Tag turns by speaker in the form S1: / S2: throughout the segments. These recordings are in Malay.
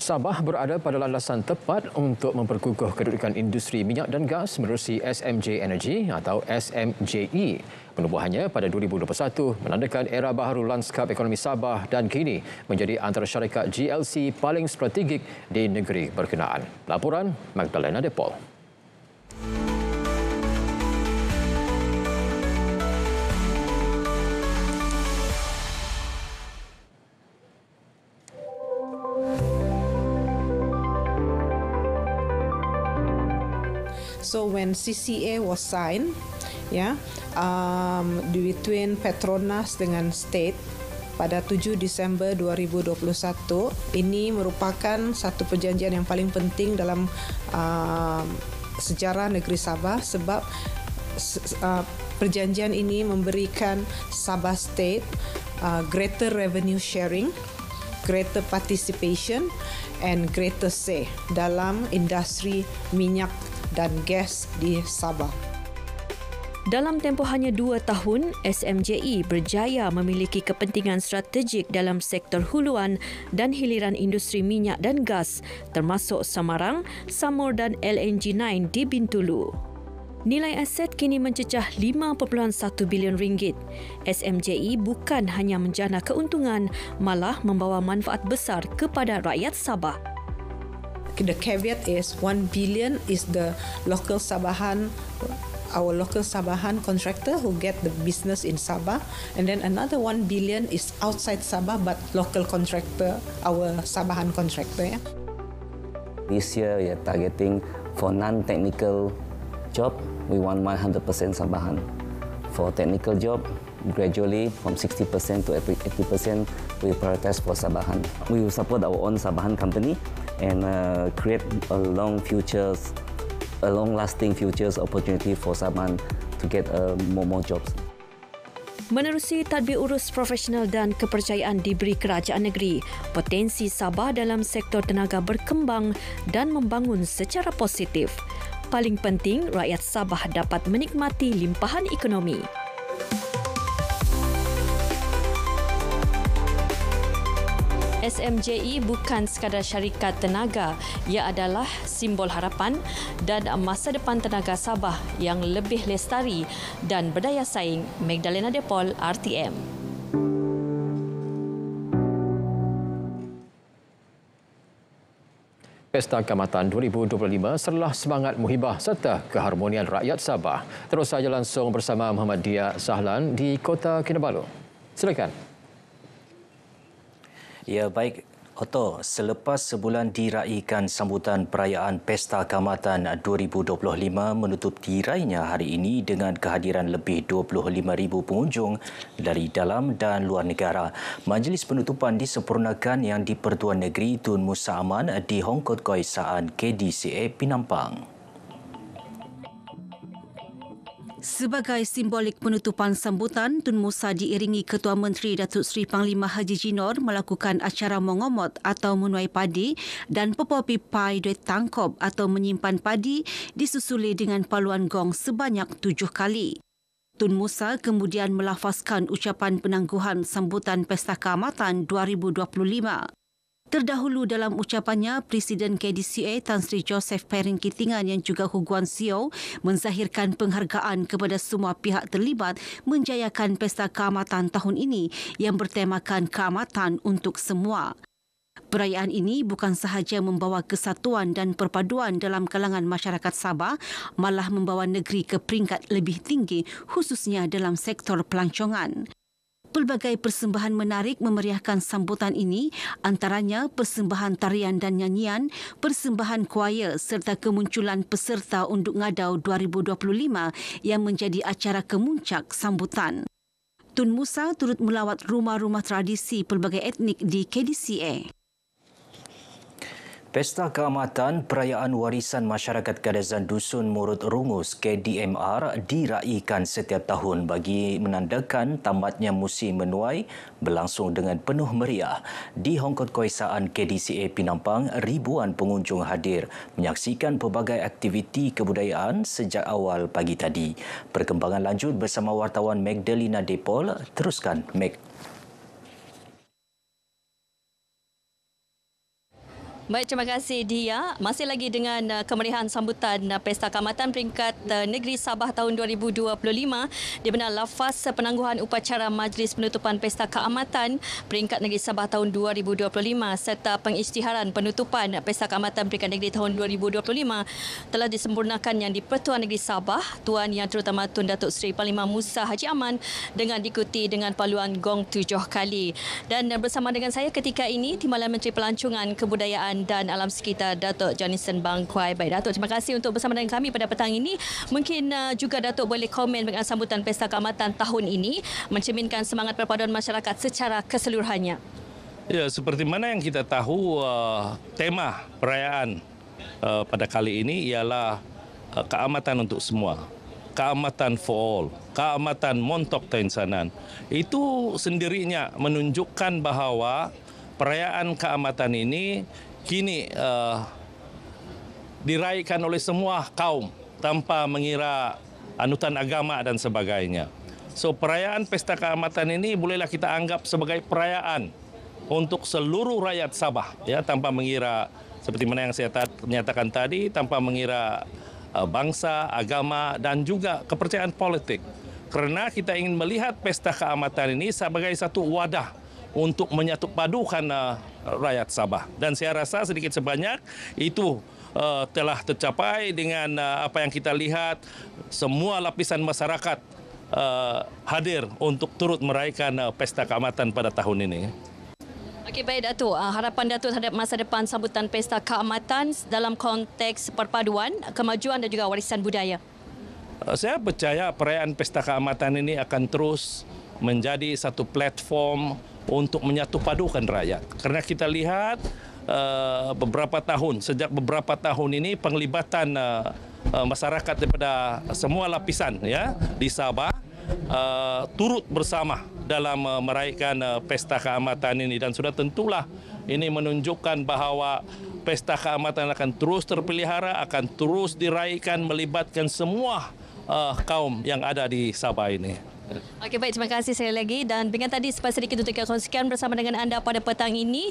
S1: Sabah berada pada landasan tepat untuk memperkukuh kedudukan industri minyak dan gas menerusi SMJ Energy atau SMJE. Penubuhannya pada 2021 menandakan era baharu lanskap ekonomi Sabah dan kini menjadi antara syarikat GLC paling strategik di negeri berkenaan. Laporan Magdalena Depol.
S2: So when CCA was signed, between Petronas dengan State pada 7 Disember 2021, ini merupakan satu perjanjian yang paling penting dalam sejarah negeri Sabah sebab perjanjian ini memberikan Sabah State greater revenue sharing, greater participation and greater say dalam industri minyak dan gas di Sabah.
S3: Dalam tempoh hanya 2 tahun, SMJE berjaya memiliki kepentingan strategik dalam sektor huluan dan hiliran industri minyak dan gas, termasuk Samarang, Samur dan LNG9 di Bintulu. Nilai aset kini mencecah 5.1 bilion ringgit. SMJE bukan hanya menjana keuntungan, malah membawa manfaat besar kepada rakyat Sabah.
S2: The caveat is 1 billion is the local Sabahan, our local Sabahan contractor who get the business in Sabah, and then another 1 billion is outside Sabah but local contractor, our Sabahan contractor.
S4: This year we are targeting for non-technical job, we want 100% Sabahan. For technical job, gradually from 60% to 80%, we prioritize for Sabahan. We will support our own Sabahan company and create a long-lasting futures opportunity for Sabahan to get more jobs.
S3: Menerusi tadbir urus profesional dan kepercayaan diberi kerajaan negeri, potensi Sabah dalam sektor tenaga berkembang dan membangun secara positif. Paling penting, rakyat Sabah dapat menikmati limpahan ekonomi. SMJE bukan sekadar syarikat tenaga, ia adalah simbol harapan dan masa depan tenaga Sabah yang lebih lestari dan berdaya saing. Magdalena Depol, RTM.
S1: Pesta Kaamatan 2025 serlah semangat muhibah serta keharmonian rakyat Sabah. Terus saja langsung bersama Muhammad Dia Sahlan di Kota Kinabalu. Silakan.
S5: Ya, baik. Otto, selepas sebulan diraikan sambutan perayaan Pesta Kaamatan 2025 menutup tirainya hari ini dengan kehadiran lebih 25,000 pengunjung dari dalam dan luar negara. Majlis penutupan disempurnakan yang di-Pertuan Negeri Tun Musa Aman di Hongkod Keesaan KDCA Penampang.
S6: Sebagai simbolik penutupan sambutan, Tun Musa diiringi Ketua Menteri Datuk Seri Panglima Haji Jinor melakukan acara mengomot atau menuai padi dan pepopi pai duit tangkop atau menyimpan padi disusuli dengan paluan gong sebanyak 7 kali. Tun Musa kemudian melafazkan ucapan penangguhan sambutan Pesta Kaamatan 2025. Terdahulu dalam ucapannya, Presiden KDCA Tan Sri Joseph Perin Kitingan yang juga Hu Guan Siu menzahirkan penghargaan kepada semua pihak terlibat menjayakan Pesta Kaamatan tahun ini yang bertemakan Kaamatan untuk semua. Perayaan ini bukan sahaja membawa kesatuan dan perpaduan dalam kalangan masyarakat Sabah, malah membawa negeri ke peringkat lebih tinggi khususnya dalam sektor pelancongan. Pelbagai persembahan menarik memeriahkan sambutan ini, antaranya persembahan tarian dan nyanyian, persembahan kuaya serta kemunculan peserta Unduk Ngadau 2025 yang menjadi acara kemuncak sambutan. Tun Musa turut melawat rumah-rumah tradisi pelbagai etnik di KDCA.
S5: Pesta Kaamatan Perayaan Warisan Masyarakat Kadazan Dusun Murut Rungus KDMR diraikan setiap tahun bagi menandakan tamatnya musim menuai berlangsung dengan penuh meriah. Di Hongkod Keesaan KDCA Penampang, ribuan pengunjung hadir menyaksikan pelbagai aktiviti kebudayaan sejak awal pagi tadi. Perkembangan lanjut bersama wartawan Magdalena Depol. Teruskan, Meg.
S3: Baik, terima kasih Dia. Masih lagi dengan kemeriahan sambutan Pesta Keamatan Peringkat Negeri Sabah tahun 2025 di mana lafaz penangguhan upacara Majlis Penutupan Pesta Keamatan Peringkat Negeri Sabah tahun 2025 serta pengisytiharan penutupan Pesta Keamatan Peringkat Negeri tahun 2025 telah disempurnakan yang di-Pertuan Negeri Sabah Tuan Yang Terutama Tun Datuk Seri Panglima Musa Haji Aman dengan diikuti dengan paluan gong 7 kali. Dan bersama dengan saya ketika ini Timbalan Menteri Pelancongan Kebudayaan dan Alam Sekitar Datuk Jonathan Bangkwai. Baik Datuk, terima kasih untuk bersama dengan kami pada petang ini. Mungkin juga Datuk boleh komen dengan sambutan Pesta Keamatan tahun ini mencerminkan semangat perpaduan masyarakat secara keseluruhannya.
S7: Ya, seperti mana yang kita tahu, tema perayaan pada kali ini ialah keamatan untuk semua. Keamatan for all, keamatan montok tainsanan. Itu sendirinya menunjukkan bahawa perayaan keamatan ini kini diraihkan oleh semua kaum tanpa mengira anutan agama dan sebagainya. So perayaan Pesta Keamatan ini bolehlah kita anggap sebagai perayaan untuk seluruh rakyat Sabah, ya, tanpa mengira seperti mana yang saya nyatakan tadi, tanpa mengira bangsa, agama dan juga kepercayaan politik. Kerana kita ingin melihat Pesta Keamatan ini sebagai satu wadah untuk menyatupadukan rakyat Sabah. Dan saya rasa sedikit sebanyak itu telah tercapai dengan apa yang kita lihat, semua lapisan masyarakat hadir untuk turut meraihkan Pesta Keamatan pada tahun ini.
S3: Okey, baik Datuk. Harapan Datuk terhadap masa depan sambutan Pesta Keamatan dalam konteks perpaduan, kemajuan dan juga warisan budaya.
S7: Saya percaya perayaan Pesta Keamatan ini akan terus menjadi satu platform untuk menyatupadukan rakyat. Kerana kita lihat sejak beberapa tahun ini penglibatan masyarakat daripada semua lapisan, ya, di Sabah turut bersama dalam meraihkan Pesta Keamatan ini, dan sudah tentulah ini menunjukkan bahawa Pesta Keamatan akan terus terpelihara, akan terus diraihkan melibatkan semua kaum yang ada di Sabah ini.
S3: Okey, baik, terima kasih sekali lagi. Dan dengan tadi sempat sedikit untuk kita kongsikan bersama dengan anda pada petang ini,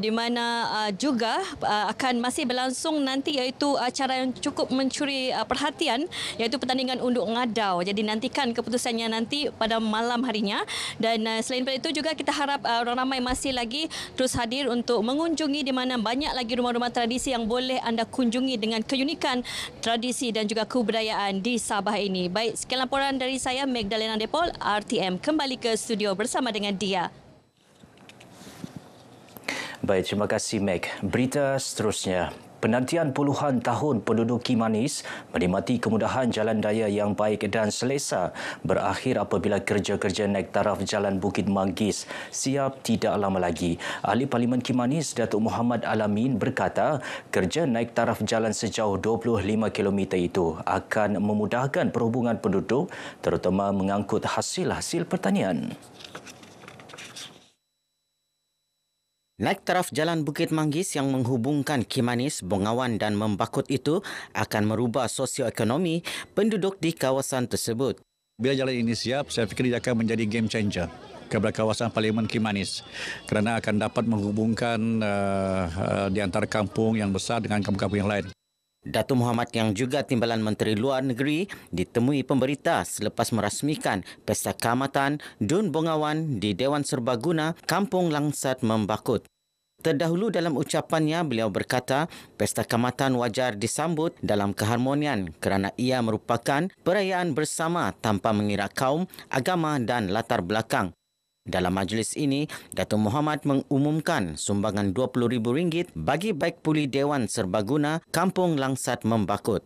S3: di mana juga akan masih berlangsung nanti iaitu acara yang cukup mencuri perhatian, iaitu pertandingan unduk ngadau. Jadi nantikan keputusannya nanti pada malam harinya. Dan selain daripada itu juga kita harap orang ramai masih lagi terus hadir untuk mengunjungi, di mana banyak lagi rumah-rumah tradisi yang boleh anda kunjungi dengan keunikan tradisi dan juga kebudayaan di Sabah ini. Baik, sekian laporan dari saya, Magdalena Depol, RTM, kembali ke studio bersama dengan Dia.
S5: Baik, terima kasih Meg. Berita seterusnya. Penantian puluhan tahun penduduk Kimanis menikmati kemudahan jalan raya yang baik dan selesa berakhir apabila kerja-kerja naik taraf Jalan Bukit Manggis siap tidak lama lagi. Ahli Parlimen Kimanis Datuk Muhammad Alamin berkata kerja naik taraf jalan sejauh 25 km itu akan memudahkan perhubungan penduduk terutama mengangkut hasil-hasil pertanian.
S8: Naik taraf Jalan Bukit Manggis yang menghubungkan Kimanis, Bongawan dan Membakut itu akan merubah sosioekonomi penduduk di kawasan tersebut.
S9: Bila jalan ini siap, saya fikir dia akan menjadi game changer kepada kawasan Parlimen Kimanis kerana akan dapat menghubungkan di antara kampung yang besar dengan kampung-kampung yang lain.
S8: Datuk Muhammad yang juga Timbalan Menteri Luar Negeri ditemui pemberita selepas merasmikan Pesta Keamatan Dun Bongawan di Dewan Serbaguna, Kampung Langsat, Membakut. Terdahulu dalam ucapannya, beliau berkata Pesta Keamatan wajar disambut dalam keharmonian kerana ia merupakan perayaan bersama tanpa mengira kaum, agama dan latar belakang. Dalam majlis ini, Datuk Muhammad mengumumkan sumbangan RM20,000 bagi Baik Pulih Dewan Serbaguna, Kampung Langsat, Membakut.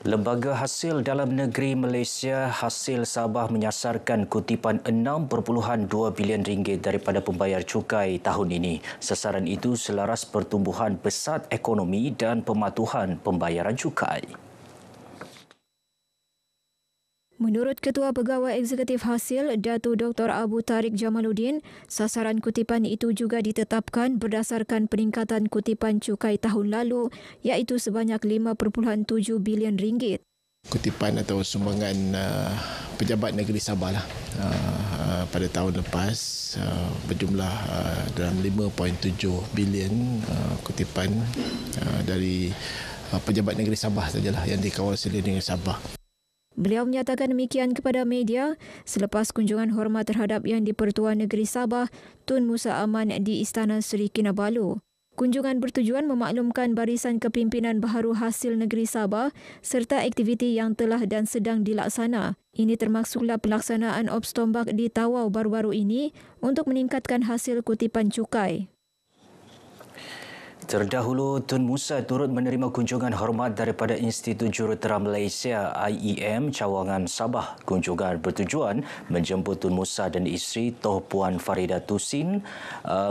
S5: Lembaga Hasil Dalam Negeri Malaysia Hasil Sabah menyasarkan kutipan RM6.2 bilion daripada pembayar cukai tahun ini. Sasaran itu selaras pertumbuhan pesat ekonomi dan pematuhan pembayaran cukai.
S10: Menurut Ketua Pegawai Eksekutif Hasil, Datuk Dr. Abu Tariq Jamaluddin, sasaran kutipan itu juga ditetapkan berdasarkan peningkatan kutipan cukai tahun lalu iaitu sebanyak RM5.7 bilion.
S11: Kutipan atau sumbangan pejabat negeri Sabah lah, pada tahun lepas berjumlah dalam 5.7 bilion kutipan dari pejabat negeri Sabah sajalah yang dikawal oleh negeri Sabah.
S10: Beliau menyatakan demikian kepada media selepas kunjungan hormat terhadap Yang di-Pertua Negeri Sabah Tun Musa Aman di Istana Seri Kinabalu. Kunjungan bertujuan memaklumkan barisan kepimpinan baharu hasil negeri Sabah serta aktiviti yang telah dan sedang dilaksana. Ini termasuklah pelaksanaan ops tombak di Tawau baru-baru ini untuk meningkatkan hasil kutipan cukai.
S5: Terdahulu, Tun Musa turut menerima kunjungan hormat daripada Institut Jurutera Malaysia IEM Cawangan Sabah. Kunjungan bertujuan menjemput Tun Musa dan isteri Toh Puan Farida Tusin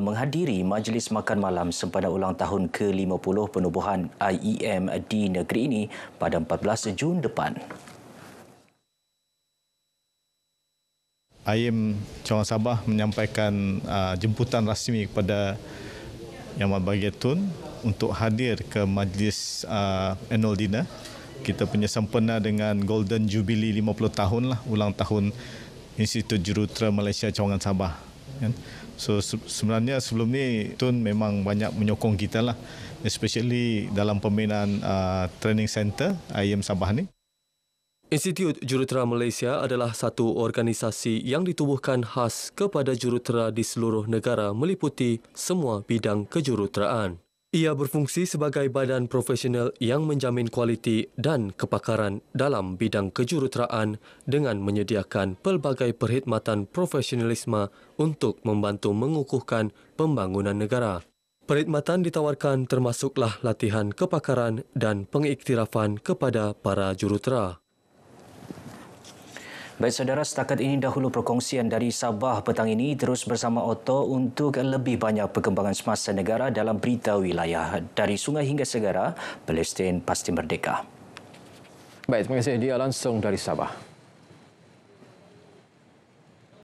S5: menghadiri majlis makan malam sempena ulang tahun ke-50 penubuhan IEM di negeri ini pada 14 Jun depan.
S12: IEM Cawangan Sabah menyampaikan jemputan rasmi kepada Yang Berbahagia Tun untuk hadir ke majlis annual dinner. Kita punya sempena dengan Golden Jubilee 50 tahun lah, ulang tahun Institut Jurutera Malaysia Cawangan Sabah. So sebenarnya sebelum ni Tun memang banyak menyokong kita lah, especially dalam pembinaan training center IEM Sabah ni.
S13: Institut Jurutera Malaysia adalah satu organisasi yang ditubuhkan khas kepada jurutera di seluruh negara meliputi semua bidang kejuruteraan. Ia berfungsi sebagai badan profesional yang menjamin kualiti dan kepakaran dalam bidang kejuruteraan dengan menyediakan pelbagai perkhidmatan profesionalisme untuk membantu mengukuhkan pembangunan negara. Perkhidmatan ditawarkan termasuklah latihan kepakaran dan pengiktirafan kepada para jurutera.
S5: Baik saudara, setakat ini dahulu perkongsian dari Sabah petang ini. Terus bersama Otto untuk lebih banyak perkembangan semasa negara dalam berita wilayah. Dari sungai hingga segara, Palestin pasti merdeka.
S1: Baik, terima kasih dia langsung dari Sabah.